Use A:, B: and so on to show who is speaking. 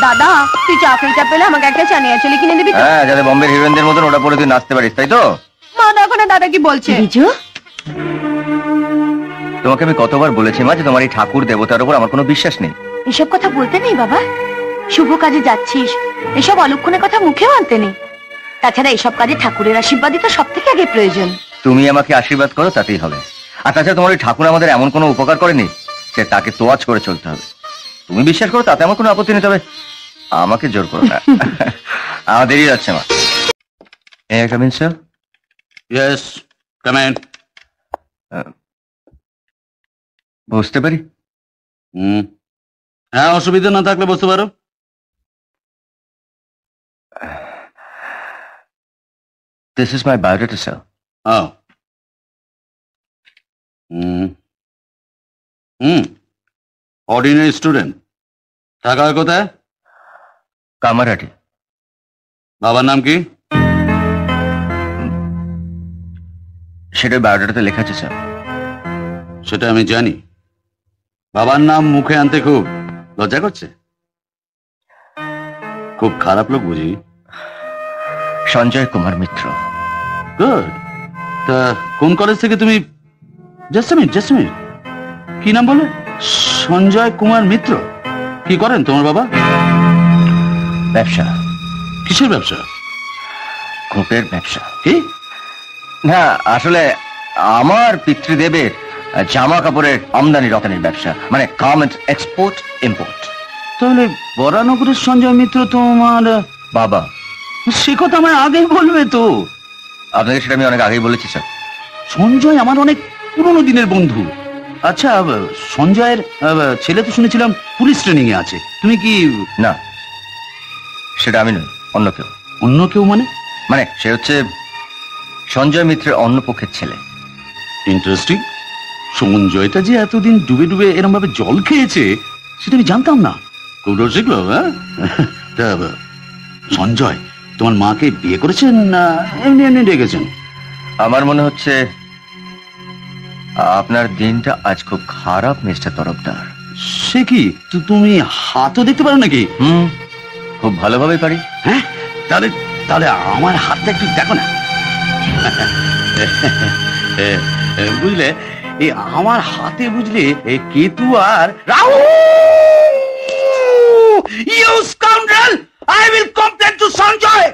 A: দাদা তুই চাকরিটা পেলে আমাকে একটা চানিয়া চলি কিনে দিবি?
B: হ্যাঁ, যাতে বম্বের হিরোইনদের মতন ওটা পরে তুই নাচতে পারিস, তাই তো?
A: মা দেখো না দাদা কি বলছে।
C: বিজু,
B: তোমাকে আমি কতবার বলেছি মা যে তোমার এই ঠাকুর দেবতার উপর আমার কোনো বিশ্বাস নেই।
C: এসব কথা বলতে নেই বাবা। শুভ কাজে যাচ্ছিস, এসব অলক্ষণের কথা মুখেও আনতে নেই। তাছাড়া এসব কাজে ঠাকুরের আশীর্বাদই তো সব থেকে আগে প্রয়োজন।
B: তুমি আমাকে আশীর্বাদ করো তাতেই হবে। আর তাছাড়া তোমার ওই ঠাকুর আমাদের এমন কোনো উপকার করেনি যে তাকে তোয়াজ করে চলতে হবে। তুমি বিশ্বাস করো তাতে আমার কোনো আপত্তি নেই, তবে আমাকে জোর করো না। আমার দেরি যাচ্ছে মা। Come in sir.
D: Yes, come in.
B: বুঝতে পারি?
D: হ্যাঁ, অসুবিধা না থাকলে বুঝতে পারো।
B: This is my biodata, sir.
D: Oh. Ordinary student. থাকা হয় কোথায়?
B: কামারহাটি।
D: বাবার নাম কি?
B: সেটা বায়োডাটাতে লেখা আছে স্যার।
D: সেটা আমি জানি। বাবার নাম মুখে আনতে খুব লজ্জা করছে? খুব খারাপ লোক বুঝি?
B: সঞ্জয় কুমার মিত্র।
D: গুড। তা কোন কলেজ থেকে তুমি? জাস্ট মিনিট, কি নাম বলে? সঞ্জয় কুমার মিত্র। কি করেন তোমার বাবা?
B: ব্যবসা।
D: কিসের ব্যবসা?
B: ঘুটের ব্যবসা।
D: কি?
B: না, আসলে আমার পিতৃদেবের জামা কাপড়ের আমদানি রপ্তানির ব্যবসা, মানে গার্মেন্ট এক্সপোর্ট ইম্পোর্ট।
D: তাহলে বরানগরের সঞ্জয় মিত্র তোমার
B: বাবা?
D: সে কথা আমায় আগেই বলবে তো।
B: আপনাকে সেটা আমি অনেক আগেই বলেছি স্যার।
D: সঞ্জয় আমার অনেক পুরনো দিনের বন্ধু। আচ্ছা, সঞ্জয়ের ছেলে তো শুনেছিলাম পুলিশ ট্রেনিং এ আছে। তুমি কি?
B: না, সেটা আমি নই, অন্য কেউ।
D: অন্য কেউ মানে?
B: মানে সে হচ্ছে সঞ্জয় মিত্রের অন্য পক্ষের ছেলে।
D: ইন্টারেস্টিং। সঞ্জয়টা যে এতদিন ডুবে ডুবে এরকম ভাবে জল খেয়েছে সেটা আমি জানতাম না। খুব শিখলো। হ্যাঁ, সঞ্জয় তোমার মাকে বিয়ে করেছেন না এমনি এমনি ডেকেছেন?
B: আমার মনে হচ্ছে আপনার দিনটা আজ খুব খারাপ মিস্টার তরফদার।
D: সে কি, তুমি হাতও দেখতে পারো নাকি?
B: খুব ভালোভাবেই পারি।
D: হ্যাঁ, তাহলে তাহলে আমার হাতটা একটু দেখো না। বুঝলে, এই আমার হাতে বুঝলে এই কেতু আর Rahu. You scoundrel, I will complain to Sanjay.